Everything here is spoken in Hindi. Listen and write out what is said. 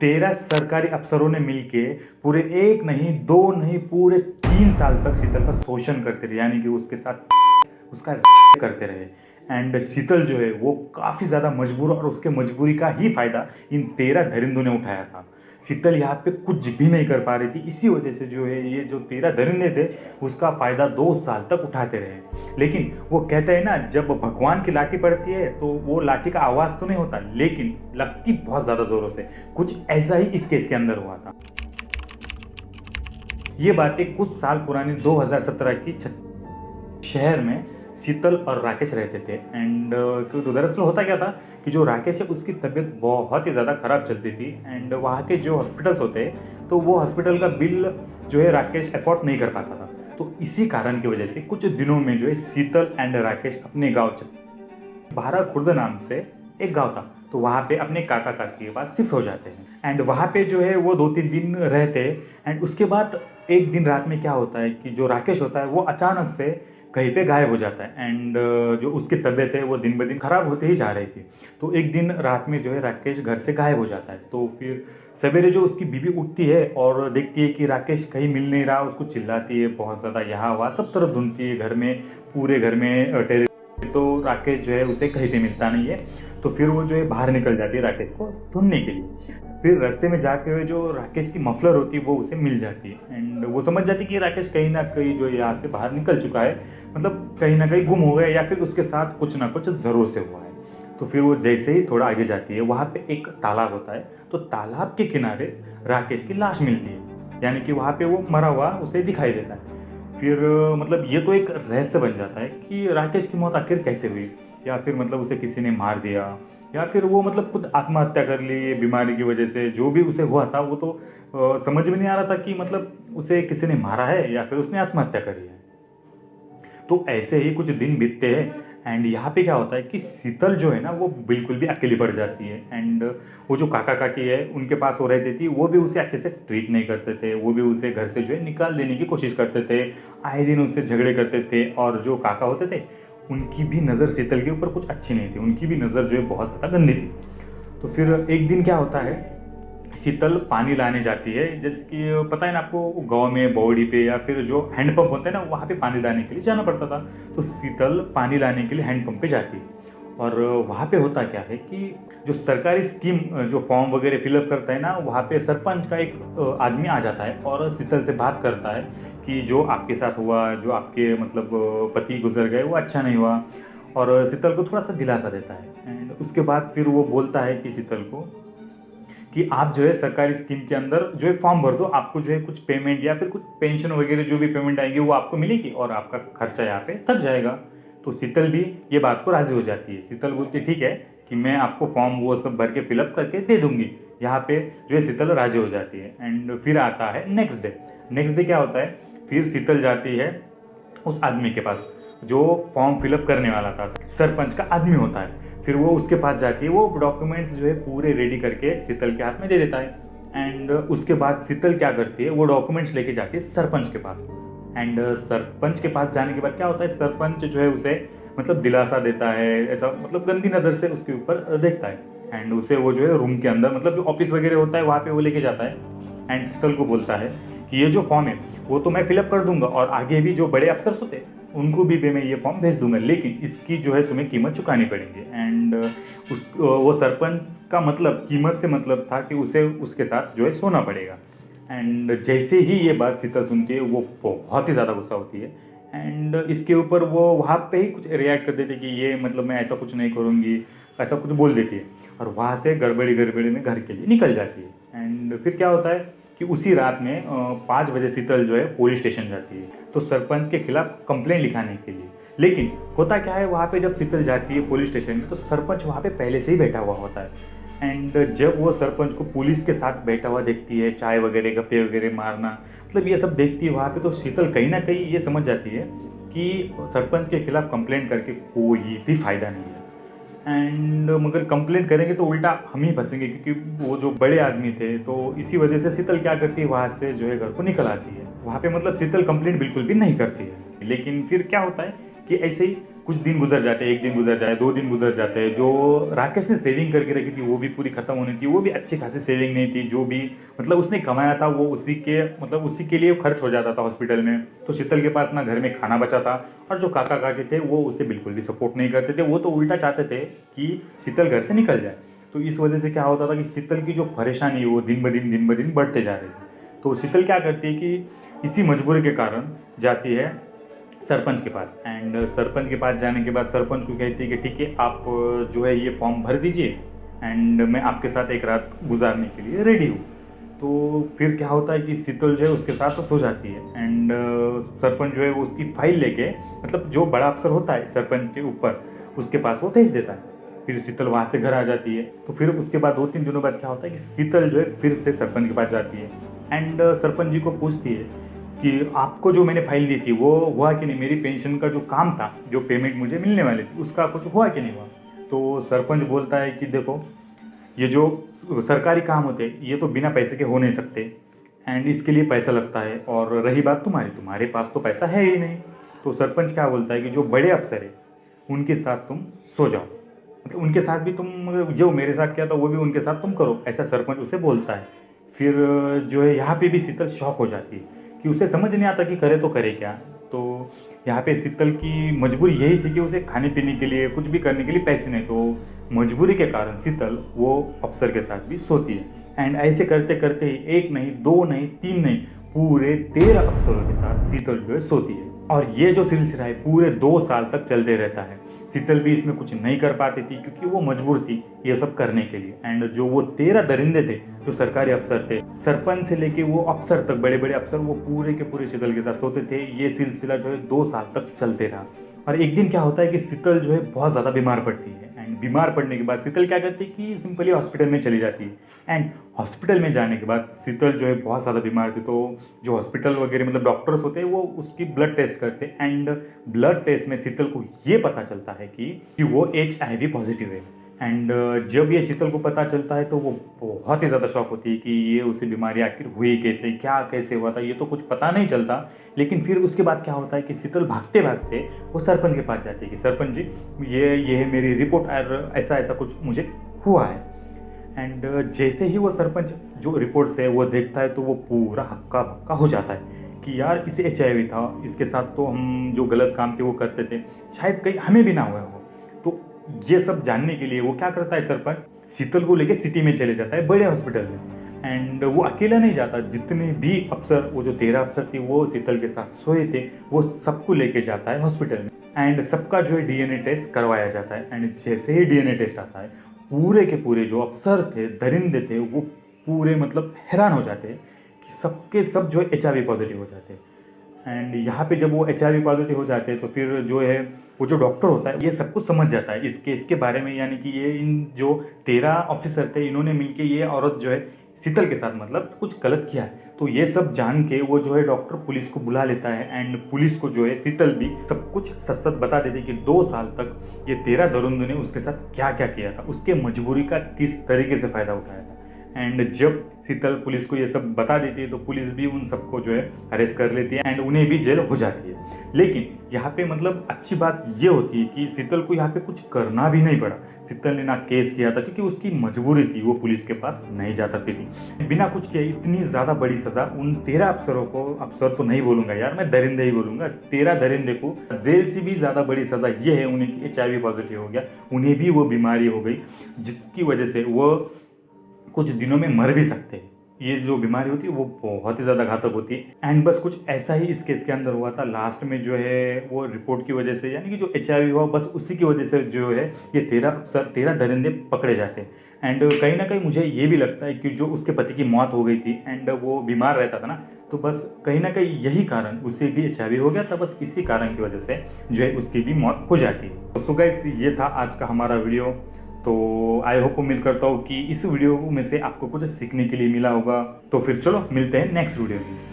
13 सरकारी अफसरों ने मिलके पूरे एक नहीं, दो नहीं, पूरे 3 साल तक शीतल का शोषण करते रहे, यानी कि उसके साथ उसका करते रहे। एंड शीतल जो है वो काफ़ी ज़्यादा मजबूर, और उसके मजबूरी का ही फ़ायदा इन 13 दरिंदों ने उठाया था। शीतल यहाँ पे कुछ भी नहीं कर पा रही थी, इसी वजह से जो है ये जो 13 दरिंदे थे उसका फ़ायदा 2 साल तक उठाते रहे। लेकिन वो कहते हैं ना, जब भगवान की लाठी पड़ती है तो वो लाठी का आवाज़ तो नहीं होता, लेकिन लगती बहुत ज़्यादा ज़ोरों से। कुछ ऐसा ही इस केस के अंदर हुआ था। ये बातें कुछ साल पुरानी 2017 की शहर में शीतल और राकेश रहते थे। एंड तो दरअसल होता क्या था कि जो राकेश है उसकी तबीयत बहुत ही ज़्यादा ख़राब चलती थी। एंड वहाँ के जो हॉस्पिटल्स होते हैं तो वो हॉस्पिटल का बिल जो है राकेश अफोर्ड नहीं कर पाता था। तो इसी कारण की वजह से कुछ दिनों में जो है शीतल एंड राकेश अपने गाँव बारा खुर्द नाम से एक गांव था, तो वहाँ पे अपने काका काकी के पास शिफ्ट हो जाते हैं। एंड वहाँ पे जो है वो 2-3 दिन रहते हैं। एंड उसके बाद एक दिन रात में क्या होता है कि जो राकेश होता है वो अचानक से कहीं पे गायब हो जाता है। एंड जो उसकी तबीयत है वो दिन ब दिन खराब होते ही जा रही थी। तो एक दिन रात में जो है राकेश घर से गायब हो जाता है। तो फिर सवेरे जो उसकी बीवी उठती है और देखती है कि राकेश कहीं मिल नहीं रहा, उसको चिल्लाती है बहुत ज़्यादा, यहाँ वहाँ सब तरफ ढूंढती है, घर में, पूरे घर में टेरेस। तो राकेश जो है उसे कहीं पे मिलता नहीं है। तो फिर वो जो है बाहर निकल जाती है राकेश को ढूंढने के लिए। फिर रास्ते में जाते हुए जो राकेश की मफलर होती है वो उसे मिल जाती है। एंड वो समझ जाती है कि राकेश कहीं ना कहीं जो यहाँ से बाहर निकल चुका है, मतलब कहीं ना कहीं गुम हो गया, या फिर उसके साथ कुछ ना कुछ ज़रूर से हुआ है। तो फिर वो जैसे ही थोड़ा आगे जाती है वहाँ पे एक तालाब होता है। तो तालाब के किनारे राकेश की लाश मिलती है, यानी कि वहाँ पे वो मरा हुआ उसे दिखाई देता है। फिर मतलब ये तो एक रहस्य बन जाता है कि राकेश की मौत आखिर कैसे हुई, या फिर मतलब उसे किसी ने मार दिया, या फिर वो मतलब खुद आत्महत्या कर ली बीमारी की वजह से। जो भी उसे हुआ था वो तो समझ में नहीं आ रहा था कि मतलब उसे किसी ने मारा है या फिर उसने आत्महत्या करी है। तो ऐसे ही कुछ दिन बीतते हैं। एंड यहाँ पे क्या होता है कि शीतल जो है ना वो बिल्कुल भी अकेली पड़ जाती है। एंड वो जो काका काकी है उनके पास वो रहती थी, वो भी उसे अच्छे से ट्रीट नहीं करते थे, वो भी उसे घर से जो है निकाल देने की कोशिश करते थे, आए दिन उससे झगड़े करते थे। और जो काका होते थे उनकी भी नज़र शीतल के ऊपर कुछ अच्छी नहीं थी, उनकी भी नज़र जो है बहुत ज़्यादा गंदी थी। तो फिर एक दिन क्या होता है, शीतल पानी लाने जाती है। जैसे कि पता है ना आपको, गांव में बावड़ी पे या फिर जो हैंडपंप होते हैं ना वहाँ पे पानी लाने के लिए जाना पड़ता था। तो शीतल पानी लाने के लिए हैंडपंप पे जाती है। और वहाँ पे होता क्या है कि जो सरकारी स्कीम जो फॉर्म वगैरह फिलअप करता है ना, वहाँ पे सरपंच का एक आदमी आ जाता है और शीतल से बात करता है कि जो आपके साथ हुआ, जो आपके मतलब पति गुजर गए, वो अच्छा नहीं हुआ। और शीतल को थोड़ा सा दिलासा देता है। एंड उसके बाद फिर वो बोलता है कि शीतल को कि आप जो है सरकारी स्कीम के अंदर जो है फॉर्म भर दो, आपको जो है कुछ पेमेंट या फिर कुछ पेंशन वगैरह जो भी पेमेंट आएगी वो आपको मिलेगी, और आपका खर्चा यहाँ पे थक जाएगा। तो शीतल भी ये बात को राज़ी हो जाती है। शीतल बोलती है ठीक है कि मैं आपको फॉर्म वो सब भर के फिलअप करके दे दूंगी। यहाँ पे जो है शीतल राज़ी हो जाती है। एंड फिर आता है नेक्स्ट डे। नेक्स्ट डे क्या होता है, फिर शीतल जाती है उस आदमी के पास जो फॉर्म फिलअप करने वाला था, सरपंच का आदमी होता है। फिर वो उसके पास जाती है, वो डॉक्यूमेंट्स जो है पूरे रेडी करके शीतल के हाथ में दे देता है। एंड उसके बाद शीतल क्या करती है, वो डॉक्यूमेंट्स लेके जाती है सरपंच के पास। एंड सरपंच के पास जाने के बाद क्या होता है, सरपंच जो है उसे मतलब दिलासा देता है, ऐसा मतलब गंदी नज़र से उसके ऊपर देखता है। एंड उसे वो जो है रूम के अंदर, मतलब जो ऑफिस वगैरह होता है वहाँ पे वो लेके जाता है। एंड शीतल को बोलता है कि ये जो फॉर्म है वो तो मैं फिलअप कर दूंगा, और आगे भी जो बड़े अफसर होते हैं उनको भी मैं ये फॉर्म भेज दूंगा, लेकिन इसकी जो है तुम्हें कीमत चुकानी पड़ेगी। एंड वो सरपंच का मतलब कीमत से मतलब था कि उसे उसके साथ जो है सोना पड़ेगा। एंड जैसे ही ये बात शीतल सुनती है वो बहुत ही ज़्यादा गुस्सा होती है। एंड इसके ऊपर वो वहाँ पे ही कुछ रिएक्ट कर देती है कि ये मतलब मैं ऐसा कुछ नहीं करूँगी, ऐसा कुछ बोल देती है। और वहाँ से गड़बड़ी गड़बड़ी में घर के लिए निकल जाती है। एंड फिर क्या होता है कि उसी रात में 5 बजे शीतल जो है पुलिस स्टेशन जाती है, तो सरपंच के खिलाफ कंप्लेंट लिखाने के लिए। लेकिन होता क्या है, वहाँ पे जब शीतल जाती है पुलिस स्टेशन में तो सरपंच वहाँ पे पहले से ही बैठा हुआ होता है। एंड जब वो सरपंच को पुलिस के साथ बैठा हुआ देखती है, चाय वगैरह गप्पे वगैरह मारना, मतलब ये सब देखती है वहाँ पे, तो शीतल कहीं ना कहीं ये समझ जाती है कि सरपंच के खिलाफ कंप्लेंट करके कोई भी फ़ायदा नहीं है। एंड मगर कंप्लेंट करेंगे तो उल्टा हम ही फंसेंगे, क्योंकि वो जो बड़े आदमी थे। तो इसी वजह से शीतल क्या करती है, वहाँ से जो है घर को निकल आती है। वहाँ पे मतलब शीतल कंप्लेंट बिल्कुल भी नहीं करती है। लेकिन फिर क्या होता है कि ऐसे ही कुछ दिन गुजर जाते, एक दिन गुजर जाए, 2 दिन गुजर जाते हैं। जो राकेश ने सेविंग करके रखी थी वो भी पूरी खत्म होनी थी, वो भी अच्छी खासी सेविंग नहीं थी। जो भी मतलब उसने कमाया था वो उसी के मतलब उसी के लिए खर्च हो जाता था हॉस्पिटल में। तो शीतल के पास ना घर में खाना बचा था, और जो काका काकी थे वो उसे बिल्कुल भी सपोर्ट नहीं करते थे। वो तो उल्टा चाहते थे कि शीतल घर से निकल जाए। तो इस वजह से क्या होता था कि शीतल की जो परेशानी है वो दिन ब दिन बढ़ते जा रही थी। तो शीतल क्या करती है कि इसी मजबूरी के कारण जाती है सरपंच के पास। एंड सरपंच के पास जाने के बाद सरपंच को कहती है कि ठीक है, आप जो है ये फॉर्म भर दीजिए एंड मैं आपके साथ एक रात गुजारने के लिए रेडी हूँ। तो फिर क्या होता है कि शीतल जो है उसके साथ तो सो जाती है। एंड सरपंच जो है वो उसकी फाइल लेके, मतलब जो बड़ा अफसर होता है सरपंच के ऊपर, उसके पास वो भेज देता है। फिर शीतल वहाँ से घर आ जाती है। तो फिर उसके बाद 2-3 दिनों बाद क्या होता है कि शीतल जो है फिर से सरपंच के पास जाती है एंड सरपंच जी को पूछती है कि आपको जो मैंने फाइल दी थी वो हुआ कि नहीं, मेरी पेंशन का जो काम था, जो पेमेंट मुझे मिलने वाली थी, उसका कुछ हुआ कि नहीं हुआ। तो सरपंच बोलता है कि देखो, ये जो सरकारी काम होते हैं ये तो बिना पैसे के हो नहीं सकते एंड इसके लिए पैसा लगता है, और रही बात तुम्हारे पास तो पैसा है ही नहीं। तो सरपंच क्या बोलता है कि जो बड़े अफसर है उनके साथ तुम सो जाओ, मतलब उनके साथ भी तुम जो मेरे साथ किया था वो भी उनके साथ तुम करो, ऐसा सरपंच उसे बोलता है। फिर जो है यहाँ पे भी शीतल शॉक हो जाती है कि उसे समझ नहीं आता कि करे तो करे क्या। तो यहाँ पे शीतल की मजबूरी यही थी कि उसे खाने पीने के लिए, कुछ भी करने के लिए पैसे नहीं। तो मजबूरी के कारण शीतल वो अफसर के साथ भी सोती है। एंड ऐसे करते करते ही 1 नहीं, 2 नहीं, 3 नहीं, पूरे 13 अफसरों के साथ शीतल जो है सोती है। और ये जो सिलसिला है पूरे 2 साल तक चलते रहता है। शीतल भी इसमें कुछ नहीं कर पाती थी क्योंकि वो मजबूर थी ये सब करने के लिए। एंड जो वो 13 दरिंदे थे, जो सरकारी अफसर थे, सरपंच से लेके वो अफसर तक, बड़े बड़े अफसर, वो पूरे के पूरे शीतल के साथ सोते थे। ये सिलसिला जो है 2 साल तक चलते रहा। और एक दिन क्या होता है कि शीतल जो है बहुत ज़्यादा बीमार पड़ती है। एंड बीमार पड़ने के बाद शीतल क्या करती है कि सिंपली हॉस्पिटल में चली जाती है। एंड हॉस्पिटल में जाने के बाद शीतल जो है बहुत ज़्यादा बीमार थी। तो जो हॉस्पिटल वगैरह मतलब डॉक्टर्स होते हैं वो उसकी ब्लड टेस्ट करते हैं। एंड ब्लड टेस्ट में शीतल को ये पता चलता है कि वो HIV पॉजिटिव है। एंड जब ये शीतल को पता चलता है तो वो बहुत ही ज़्यादा शॉक होती है कि ये उसे बीमारी आखिर हुई कैसे, क्या कैसे हुआ था, ये तो कुछ पता नहीं चलता। लेकिन फिर उसके बाद क्या होता है कि शीतल भागते भागते वो सरपंच के पास जाती है कि सरपंच जी, ये है मेरी रिपोर्ट, और ऐसा ऐसा कुछ मुझे हुआ है। एंड जैसे ही वो सरपंच जो रिपोर्ट से वो देखता है तो वो पूरा हक्का बक्का हो जाता है कि यार इसे HIV था, इसके साथ तो हम जो गलत काम थे वो करते थे, शायद कहीं हमें भी ना हुआ हो। तो ये सब जानने के लिए वो क्या करता है, सरपंच शीतल को लेके सिटी में चले जाता है, बड़े हॉस्पिटल में। एंड वो अकेला नहीं जाता, जितने भी अफसर, वो जो 13 अफसर थे वो शीतल के साथ सोए थे, वो सबको लेके जाता है हॉस्पिटल में। एंड सबका जो है DNA टेस्ट करवाया जाता है। एंड जैसे ही DNA टेस्ट आता है, पूरे के पूरे जो अफसर थे, दरिंदे थे, वो पूरे मतलब हैरान हो जाते हैं कि सबके सब जो है HIV पॉजिटिव हो जाते हैं। एंड यहाँ पे जब वो HIV पॉजिटिव हो जाते हैं तो फिर जो है वो जो डॉक्टर होता है ये सब कुछ समझ जाता है इस केस के बारे में, यानी कि ये इन जो 13 ऑफिसर थे इन्होंने मिलके ये औरत जो है शीतल के साथ मतलब कुछ गलत किया है। तो ये सब जान के वो जो है डॉक्टर पुलिस को बुला लेता है। एंड पुलिस को जो है शीतल भी सब कुछ सच सच बता देती कि 2 साल तक ये 13 दरिंदों ने उसके साथ क्या क्या किया था, उसके मजबूरी का किस तरीके से फ़ायदा उठाया था। एंड जब शीतल पुलिस को ये सब बता देती है तो पुलिस भी उन सबको जो है अरेस्ट कर लेती है एंड उन्हें भी जेल हो जाती है। लेकिन यहाँ पे मतलब अच्छी बात ये होती है कि शीतल को यहाँ पे कुछ करना भी नहीं पड़ा। शीतल ने ना केस किया था क्योंकि उसकी मजबूरी थी, वो पुलिस के पास नहीं जा सकती थी। बिना कुछ किए इतनी ज़्यादा बड़ी सज़ा उन 13 अफसरों को, अफसर तो नहीं बोलूँगा यार मैं, दरिंदे ही बोलूँगा, 13 दरिंदे को जेल से भी ज़्यादा बड़ी सज़ा ये है उन्हें कि HIV पॉजिटिव हो गया, उन्हें भी वो बीमारी हो गई जिसकी वजह से वो कुछ दिनों में मर भी सकते हैं। ये जो बीमारी होती है वो बहुत ही ज़्यादा घातक होती है। एंड बस कुछ ऐसा ही इस केस के अंदर हुआ था। लास्ट में जो है वो रिपोर्ट की वजह से, यानी कि जो HIV हुआ बस उसी की वजह से जो है ये 13 दरिंदे पकड़े जाते हैं। एंड कहीं ना कहीं मुझे ये भी लगता है कि जो उसके पति की मौत हो गई थी एंड वो बीमार रहता था ना, तो बस कहीं ना कहीं यही कारण, उसे भी HIV हो गया था, बस इसी कारण की वजह से जो है उसकी भी मौत हो जाती है। तो सो गाइस, ये था आज का हमारा वीडियो। तो आई होप, उम्मीद करता हूँ कि इस वीडियो में से आपको कुछ सीखने के लिए मिला होगा। तो फिर चलो मिलते हैं नेक्स्ट वीडियो में।